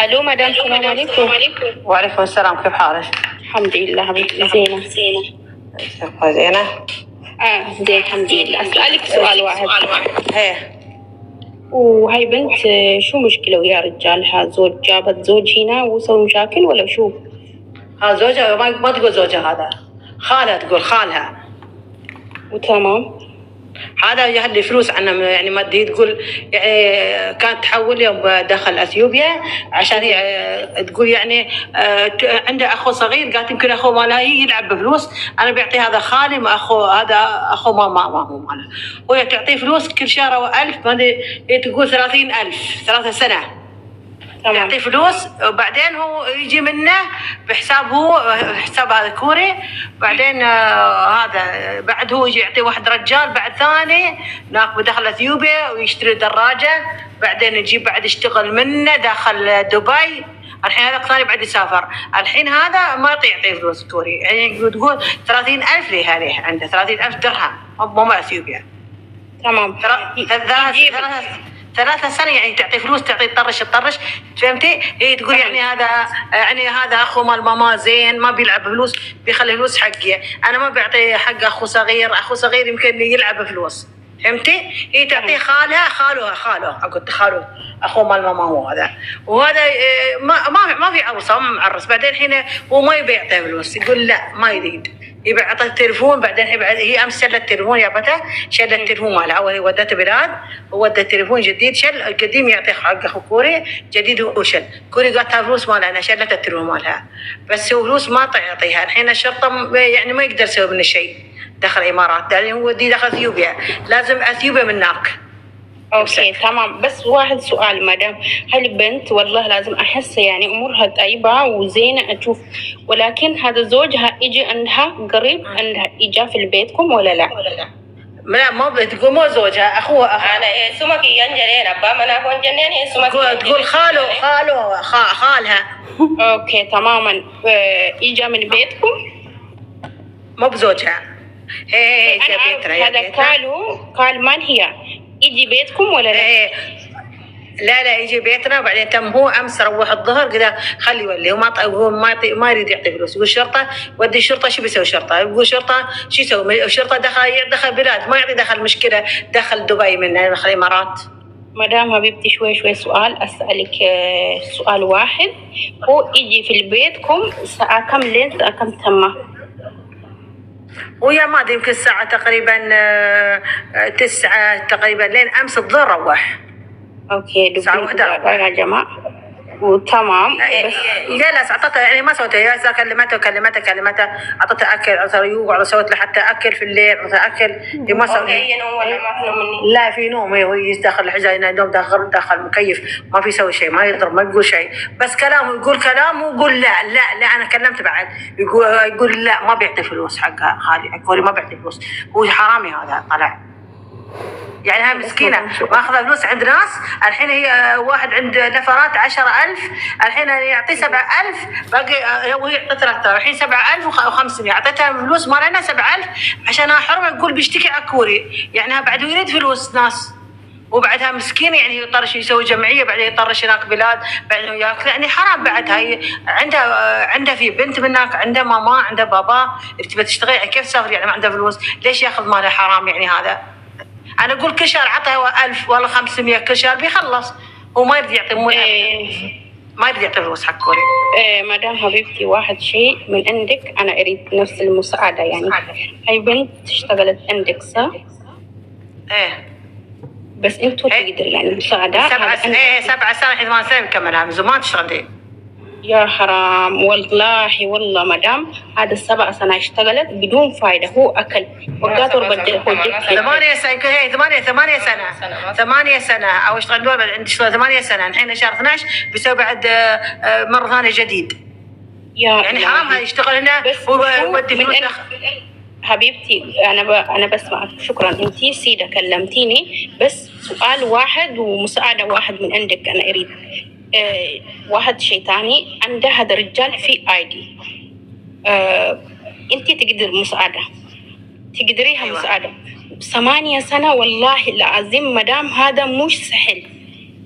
الو مدام، السلام عليكم. وعليكم السلام، كيف حالك؟ الحمد لله حبيبتي. زينة. زينة. زين الحمد لله. اسألك سؤال واحد. ايه. وهاي بنت شو مشكلة ويا رجالها؟ زوج جابت زوج هنا وسوي مشاكل ولا شو؟ ها زوجها، ما تقول زوجها، هذا خالها، تقول خالها. وتمام. هذا يهدي فلوس عنه يعني مادي، تقول يعني كانت تحول يوم دخل اثيوبيا عشان تقول يعني عنده اخو صغير، قالت يمكن اخو مالها يلعب بفلوس، انا بعطي هذا خالي، ما اخو هذا اخو ما هو ماله، وهي تعطيه فلوس كل شهر 1000، ما هي تقول 30,000 3 سنة يعطيه فلوس، وبعدين هو يجي منه بحساب، هو حساب هذا كوري، بعدين هذا بعد هو يجي يعطي واحد رجال بعد ثاني هناك بدخل اثيوبيا ويشتري دراجه، بعدين يجيب بعد يشتغل منه داخل دبي. الحين هذا ثاني بعد يسافر، الحين هذا ما يعطي فلوس كوري، يعني تقول 30,000 ليه عليه، عنده 30,000 درهم مو اثيوبيا. تمام. 3 سنة يعني تعطي فلوس، تعطي تطرش، فهمتي؟ هي تقول يعني هذا اخو مال ماما زين، ما بيلعب بفلوس، بيخلي فلوس حقي، انا ما بعطي حق اخو صغير يمكن يلعب بفلوس، فهمتي؟ هي تعطي خاله قلت خاله اخو مال ماما هو هذا، وهذا ما في عروسه، ما معرس، بعدين الحين هو ما يبي يعطيه فلوس، يقول لا ما يريد، يبي يعطيه التليفون، بعدين هي امس شلت التليفون، يا بتا شلت التليفون مالها، اول ودته بلاد وودت تليفون جديد، شل القديم يعطيه حق اخو كوري، جديد وشل كوري، قالتها فلوس مالها، انا شلت التليفون مالها، بس هو فلوس ما تعطيها، الحين الشرطه يعني ما يقدر يسوي منه شيء، دخل الامارات، لان هو دخل اثيوبيا، لازم اثيوبيا من هناك. اوكي تمام. بس واحد سؤال مدام، هالبنت والله لازم احس يعني امورها طيبه وزينه اشوف، ولكن هذا زوجها يجي عندها قريب، عندها اجا في بيتكم ولا لا؟ لا ما بتقول مو زوجها، اخوها. انا سمك ينجرين ابا ما انا كون جنين سمك تقول خالها. اوكي تماما. اجا من بيتكم مو بزوجها. هي هذا قال من هي يجي بيتكم ولا لا؟ لا يجي بيتنا، وبعدين تم هو امس روح الظهر كذا خلي يولي، هو ما يريد يعطي فلوس، يقول الشرطه ودي الشرطه، شو بيسوي الشرطه؟ يقول الشرطه شو يسوي؟ الشرطه دخل بلاد، ما يعطي، دخل مشكله، دخل دبي منه، دخل الامارات. مدام حبيبتي شوي سؤال اسالك، سؤال واحد، هو يجي في بيتكم الساعه كم لين الساعه كم تمه؟ ويا ما ادري يمكن الساعه تقريبا 9 تقريبا، لين امس الظهر روح. اوكي الساعه 1 يا جماعه وتمام. بس لا اعطتها يعني ما سويتها، يا كلمتها اعطتها اكل، اعطتها يوقع، سويت له حتى اكل في الليل، اعطتها اكل، ما سويت. لا في نوم، هو يدخل الحجاج ينام داخل مكيف، ما في يسوي شيء، ما يضرب، ما يقول شيء، بس كلامه يقول كلامه، ويقول لا انا كلمت بعد، يقول لا ما بيعطي فلوس حقها، خالي ما بيعطي فلوس، هو حرامي هذا طلع، يعني هاي مسكينة ماخذة فلوس عند ناس، الحين هي واحد عند نفرات 10,000، الحين يعطي 7,000، باقي هو يعطي 3,000، الحين 7,500، أعطيتها فلوس مالنا 7,000 عشانها حرمة، يقول بيشتكي على كوري، يعني بعد يريد فلوس ناس، وبعدها مسكينة يعني يطرش يسوي جمعية، بعدين يطرش هناك بلاد، بعدين ياكل، يعني حرام بعد. هاي عندها في بنت من هناك، عندها ماما، عندها بابا، تبي تشتغل، يعني كيف تسافر يعني ما عندها فلوس؟ ليش ياخذ مالها حرام يعني هذا؟ أنا أقول كل شهر عطها 1000 ولا 500 كل شهر بيخلص، وما يريد يعطي ما يريد يعطي فلوس حق كوري. مدام حبيبتي واحد شيء من عندك، أنا أريد نفس المساعدة، يعني هاي بنت اشتغلت عندك صح؟ بس أنتوا تقدر يعني مساعدة 7 سنة 8 سنة مكملها، من زمان تشتغل. يا حرام والله مدام، هذا 7 سنة اشتغلت بدون فايدة، هو أكل وقات وبدل هو جبت 8 سنة، يمكن هي 8 سنة أو اشتغل دول عند 8 سنة، الحين شهر 12 بيسوي بعد مرة ثانية جديد، يعني حرام هذا يشتغل هنا ويودي فلوس. حبيبتي أنا بسمعك، شكرا، أنتي سيدة كلمتيني، بس سؤال واحد ومساعدة واحد من عندك أنا أريد. واحد شيء تاني، عنده هذا الرجال في ID، أنتي تقدريها مساعدة. 8 سنة والله العظيم مدام، هذا مش سهل،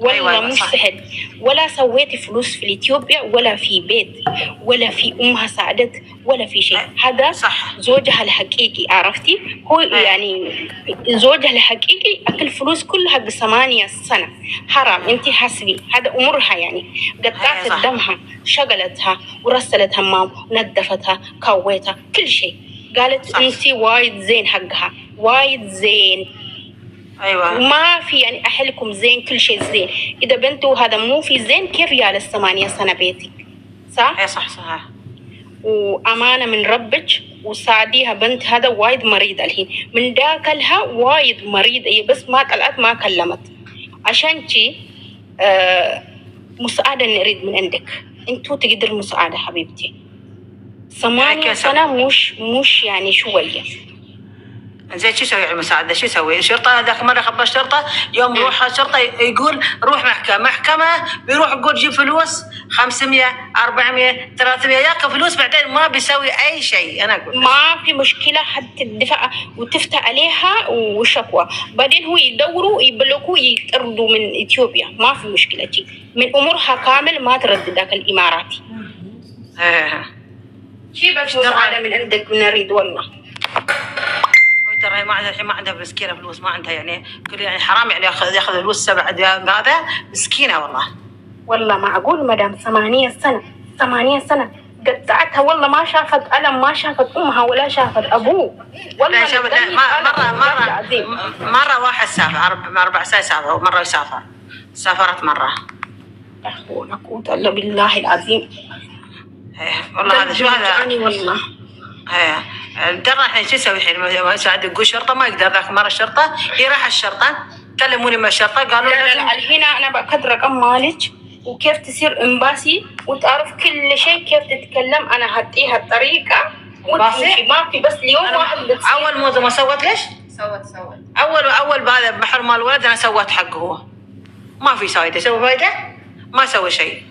والله مش سهل. ولا سويتي فلوس في اثيوبيا ولا في بيت ولا في امها ساعدت ولا في شيء. هذا صح. زوجها الحقيقي، عرفتي؟ هو يعني زوجها الحقيقي اكل فلوس كلها ب8 سنة. حرام. انت حسبي هذا امورها يعني قطعت دمها، شغلتها ورسلت همام ونظفتها كويتها كل شيء. قالت انت وايد زين حقها، وايد زين. ايوه ما في يعني اهلكم زين، كل شيء زين. اذا بنته هذا مو في زين كيف جالس 8 سنة بيتك؟ صح؟ اي صح صح. وامانه من ربك وساعديها. بنت هذا وايد مريضه الحين، من داكلها وايد مريضه، هي بس ما طلعت ما كلمت. عشان شي مساعده نريد من عندك. انتو تقدر مساعده حبيبتي. 8 سنة مش يعني شويه. زين شو يسوي المساعدة؟ شو يسوي؟ شرطة ذاك مرة خبر شرطة، يوم يروح شرطة يقول روح محكمة بيروح يقول جيب فلوس 500 400 300 ياخذ فلوس بعدين ما بيسوي أي شيء. أنا أقول ما في مشكلة حتى الدفاع وتفتح عليها وشكوى، بعدين هو يدوروا يبلغوا يطردوا من إثيوبيا. ما في مشكلة جي. من أمورها كامل ما ترد ذاك الإماراتي. شي بس مساعدة من عندك نريد والله. ترى ما عندها الحين، ما عندها مسكينه فلوس، ما عندها يعني كل يعني حرام يعني ياخذ فلوس 7 هذا مسكينه والله. والله معقول مدام 8 سنة 8 سنة قطعتها والله ما شافت ألم، ما شافت أمها ولا شافت أبوه والله. لا شافت مرة واحد سافر 4 ساعات سافر، مرة يسافر سافرت مرة. أخونا قوت الله بالله العظيم. والله هذا شو هذا والله. ترى الحين شو يسوي الحين؟ ساعد يقول شرطة ما يقدر. ذاك مرة الشرطة هي راح الشرطة كلموني من الشرطة قالوا لا الحين أنا بأخذ رقم مالك وكيف تصير إمباسي وتعرف كل شيء كيف تتكلم. أنا هديها الطريقة وتمشي. ما في بس اليوم واحد بتصير. أول موضوع ما سوت ليش؟ سوت أول بهذا بحر مال الولد أنا سوت حقه هو. ما في فايدة. سوي فايدة؟ ما سوي شيء.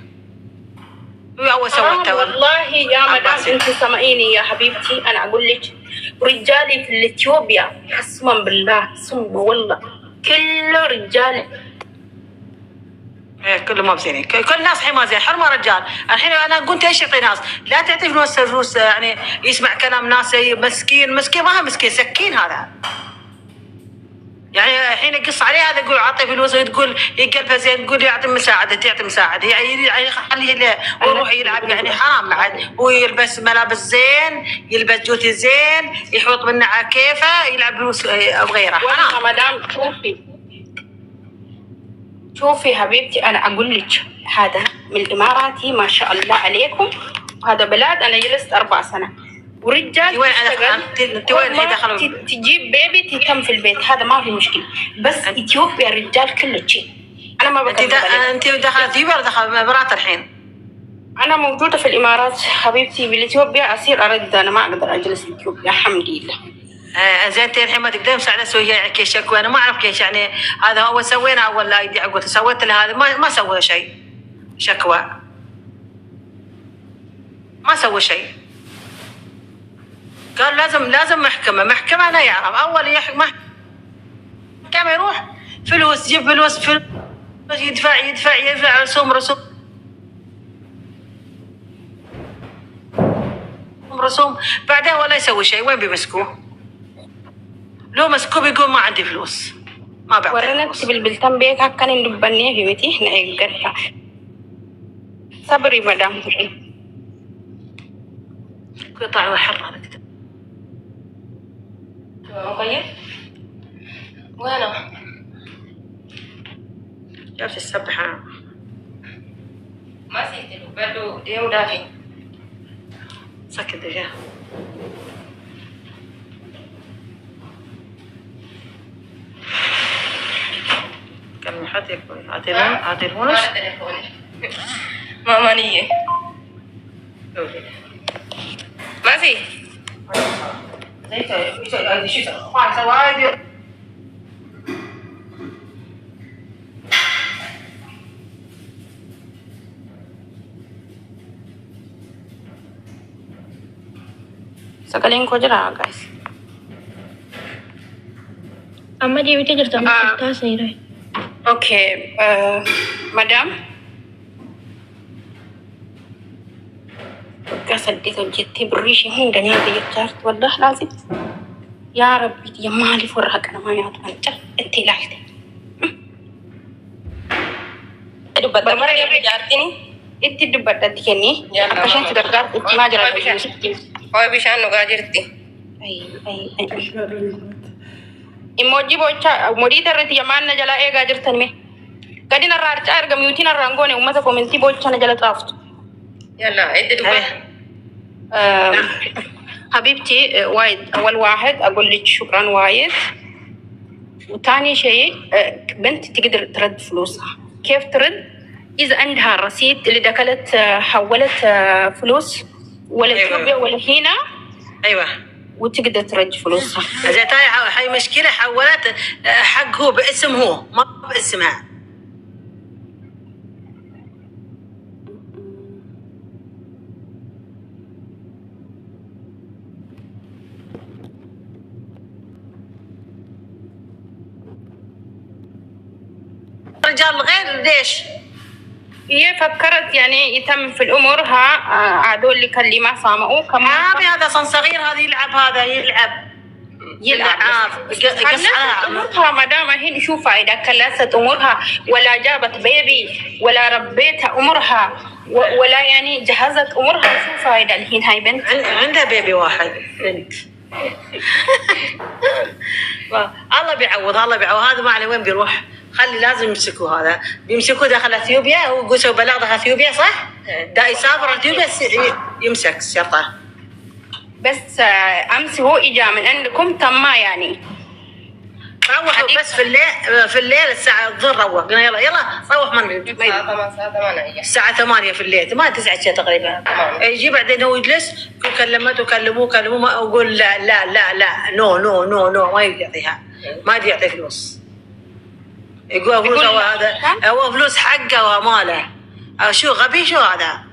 أول سوت والله يا مدام أنت سامعيني يا حبيبتي. أنا أقول لك رجالي في إثيوبيا قسما بالله ثم والله كله رجال. كله ما بزينين. كل الناس الحين ما زين. حرمة رجال. الحين أنا قلت إيش يعطي ناس؟ لا تعطي فلوس يعني يسمع كلام ناس مسكين ما هو مسكين سكين هذا. يعني الحين يقص عليه هذا يقول اعطي فلوس وتقول يقلبها زين تقول يعطي مساعده تعطي مساعده يعني خليه ويروح يلعب يعني حرام بعد. ويلبس ملابس زين يلبس جوتي زين يحط منه على كيفه يلعب فلوس بغيره حرام. مدام شوفي حبيبتي أنا أقول لك هذا من الإماراتي ما شاء الله عليكم. هذا بلاد أنا جلست 4 سنة ورجال وين دخلوا تجيب بيبي تتم في البيت. هذا ما في مشكلة. بس إثيوبيا الرجال كله شيء. أنا ما بكلم. أنت دخلت إثيوبيا ولا دخلت الإمارات الحين؟ أنا موجودة في الإمارات حبيبتي. بالإثيوبيا أصير أرد. أنا ما أقدر أجلس في إثيوبيا الحمد لله. زين الحين ما تقدر مساعدة سوي يعني كيش شكوى. أنا ما أعرف كيش يعني هذا أول سوينا أول لا يدي عقود سويت له هذا ما سوى شيء شكوى ما سوى شيء. قال لازم محكمة أنا يعرف أول محكمة يروح فلوس جيب فلوس يدفع رسوم بعدين ولا يسوي شيء. وين بيمسكوه؟ لو مسكوه بيقول ما عندي فلوس ما بعطي ورنا تبي البلتان بيك هكذا ندبني في بيتي هنا يقرأ. صبري مدام. قطع وحر هذا كده. مغير وينه؟ جالس السبح أنا ما سيتلو بدو ديو دافي سكت دجا. كان محاتي عطيلهونش ماما نية ما في Sakaling ko jira guys. Amma deebitee jirta taasniire. اوكي مدام صدق جدتي بريشي هون دنيا بيجارت والله لازم يا ربي يا مالي فرحك انا ما يعطي انت انت لاحظي بربرة يا بجارتني انت دبرت كني عشان تقدر ما جرى هو بيشان نقاجرتي اي emoji bocha modi tarati yamanna jala e gajirtan me gadina rarta arga miutina rangone umata commenti bocha na jala taftu يلا انت دبي حبيبتي وايد اول واحد اقول لك شكرا وايد وثاني شيء بنت تقدر ترد فلوسها كيف ترد اذا عندها رصيد اللي دخلت حولت فلوس ولا اثيوبيا ولا هنا ايوه وتقدر ترد فلوسها زي هاي مشكله حولت حق هو باسم هو ما باسمها رجال غير ليش؟ هي فكرت يعني يتم في الامور هذول اللي كلمه سامعوه كمان هذا صن صغير هذا يلعب يلعب قص امورها ما دام هي نشوف اذا كلست امورها ولا جابت بيبي ولا ربيتها امورها ولا يعني جهزت امورها شوف اذا الحين هاي بنت عندها بيبي واحد بنت الله بيعوض هذا ما عليه وين بيروح خلي لازم يمسكوا هذا بيمسكوه داخل اثيوبيا وقسوا بلاغ داخل اثيوبيا صح؟ دا يسافر اثيوبيا يمسك الشرطه بس امس هو اجا من عندكم تم يعني روحوا بس في الليل الساعه الظهر روح قلنا يلا روح من الساعه 8 في الليل 8 9 تقريبا يجي بعدين هو يجلس كلموه ما اقول لا نو ما يعطيها ما يعطي فلوس يقول فلوس هو فلوس حقه وماله شو غبي شو هذا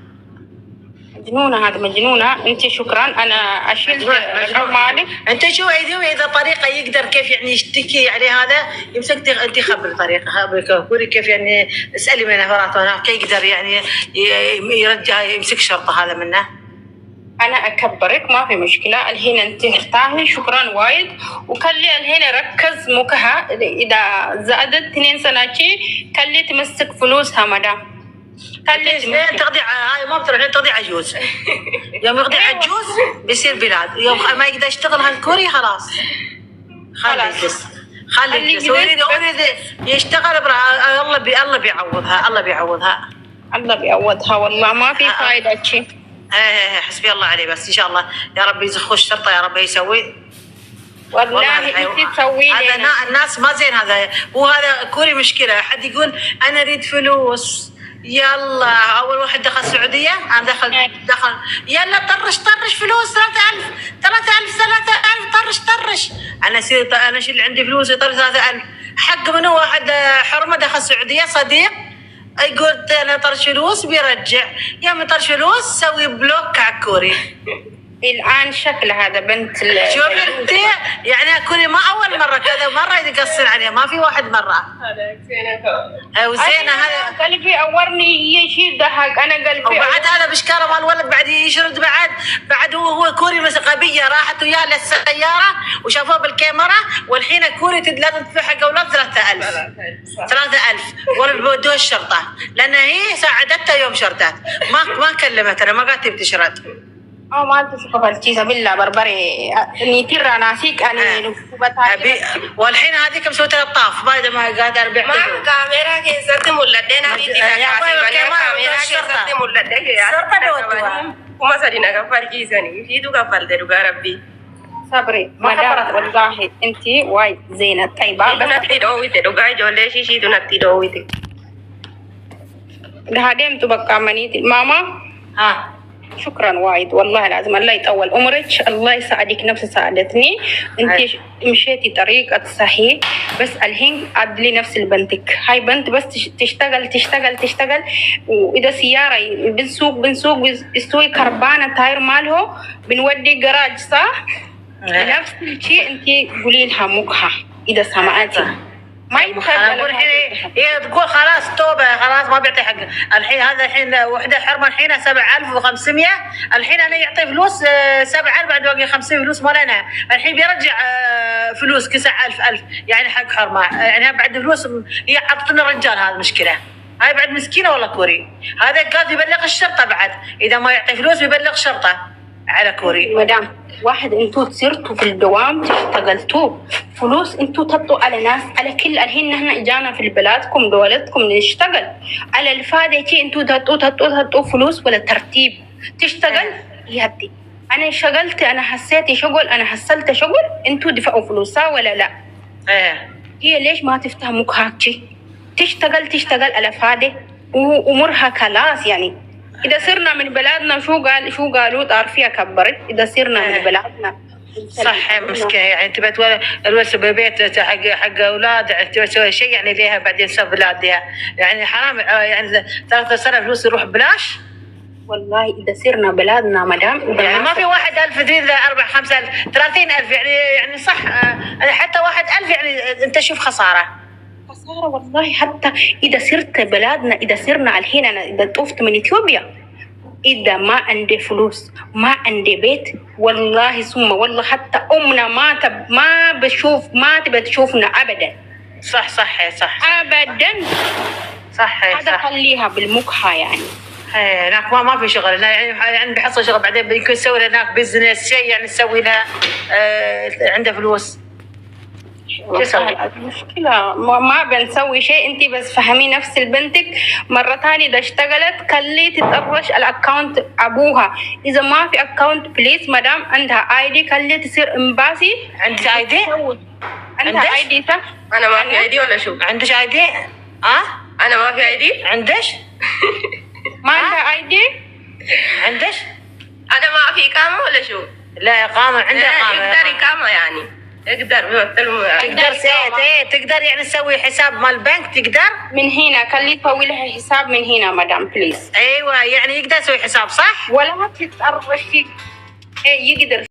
مجنونة هذا مجنونة انت شكرا انا اشيل مالك انت شو اذا طريقة يقدر كيف يعني يشتكي عليه هذا يمسك انت خبر طريقة خبري كيف يعني اسألي من نفرات هناك كيف يقدر يعني يرجع يمسك شرطة هذا منه انا اكبرك ما في مشكله الحين انت ارتاحي شكرا وايد وخلي الحين ركز مكها اذا زادت 2 سنتي خلي تمسك فلوسها مدام خلي تقضي هاي ما بتروح تقضي عجوز يوم يقضي عجوز بيصير بلاد يوم ما يقدر يشتغل هالكوري خلاص خلي يشتغل الله بيعوضها والله ما في فايده شيء حسبي الله عليه بس ان شاء الله يا رب يزخوا الشرطه يا رب يسوي والله انت تسوي هذا الناس ما زين هذا وهذا كوري مشكله حد يقول انا اريد فلوس يلا اول واحد دخل السعوديه انا دخل يلا طرش فلوس 3000 طرش انا شيل عندي فلوس يطرش 3000 حق منه واحد حرمه دخل السعوديه صديق يقول انا طرش فلوس بيرجع يوم طرش فلوس سوي بلوك على كوري الان شكل هذا بنت شوفي انت يعني كوري ما اول مره كذا مره يقصر عليها ما في واحد مره وزينه هذا قلبي اورني يشيل ضحك انا قلبي وبعد هذا بشكاره مال الولد بعد يشرد بعد هو كوري غبيه راحت وياه للسياره وشافوه بالكاميرا والحين كوري لازم تدفع حق اولاد 3000 ولا بودوها الشرطه لان هي ساعدتها يوم شردت ما كلمتها انا ما قالت بتشرد ما تسقط الكيسة بالله بربري نيتير ناسيك أنا والحين هذيك مسويت الطاف بعد ما قاعد أربع ما كاميرا كيسات مولدنا في كاميرا كيسات مولدنا شرطة وما سرنا كفار كيساني في دو كفار دروغا ربي صبري مدام والله أنتي وايد زينة طيبة بس نتيدوويت دوغا جولة شيشي نتيدوويت هادم تبقى منيتي ماما شكرا وايد والله لازم الله يطول عمرك الله يساعدك نفس ساعدتني انت مشيتي طريقك صحيح بس الحين عدلي نفس البنتك هاي بنت بس تشتغل واذا سياره بنسوق بيستوي كربانه تاير ماله بنودي جراج صح نفس الشيء انت قولي لها مكها اذا سمعتي ما يتخيل. اقول الحين هي تقول خلاص توبه، خلاص ما بيعطي حق. الحين هذا الحين وحده حرمه الحين 7500، الحين انا يعطي فلوس 7000 بعد باقي 50 فلوس مالنا، الحين بيرجع فلوس 9000 يعني حق حرمه، يعني بعد فلوس هي عطتنا رجال. هذا مشكله، هاي بعد مسكينه والله كوري. هذا قال بيبلغ الشرطه بعد، اذا ما يعطي فلوس بيبلغ شرطه على كوري. مدام واحد انتوا صرتوا في الدوام تشتغلتوا فلوس، انتوا تطوا على ناس، على كل الحين نحن اجانا في بلادكم دولتكم نشتغل على الفاضي شيء. انتوا تطوا فلوس ولا ترتيب تشتغل يدي. انا اشتغلت، انا حسيت شغل، انا حصلت شغل، انتوا دفعوا فلوسها ولا لا؟ هي ليش ما تفتهموك هاكشي؟ تشتغل على فاضي وامورها خلاص. يعني اذا صرنا من بلادنا شو قالوا طار كبرت. اذا صرنا من بلادنا صح مسكين، يعني تبى الوسه ببيت حق اولاد، تبى تسوي شيء يعني ليها بعدين تسوي بلادها، يعني حرام يعني 3 سنة فلوس يروح بلاش. والله اذا صرنا بلادنا مدام يعني ما في 1000 2 4 5 30,000 يعني صح. حتى 1000 يعني انت شوف خساره والله. حتى اذا صرت بلادنا، اذا صرنا الحين، انا اذا طفت من اثيوبيا، اذا ما عندي فلوس ما عندي بيت، والله ثم والله حتى امنا ما تبى تشوفنا ابدا. صح ابدا. صح هذا خليها بالمكحه يعني. هناك ما في شغل يعني بيحصل شغل بعدين بيكون يسوي هناك بزنس شيء يعني تسوي لها عنده فلوس. المشكلة ما بنسوي شيء. انت بس فهمي نفس البنتك مرة ثانية اذا اشتغلت خلي تتطرش الاكونت ابوها. اذا ما في اكونت بليز مدام عندها اي دي خلي تصير امباسي. عندك اي دي؟ عندها اي دي صح؟ انا ما في اي دي ولا شو؟ عندك اي دي؟ انا ما في اي دي. عندش؟ ما عندها اي دي؟ عندش؟ انا ما في اقامة ولا شو؟ لا اقامة، عندها اقامة. يقدر اقامة يعني تقدر يعني تسوي حساب مال بنك. تقدر من هنا خلي تسوي لها حساب من هنا مدام بليز. ايوه يعني يقدر يسوي حساب صح ولا تتطرشي. يقدر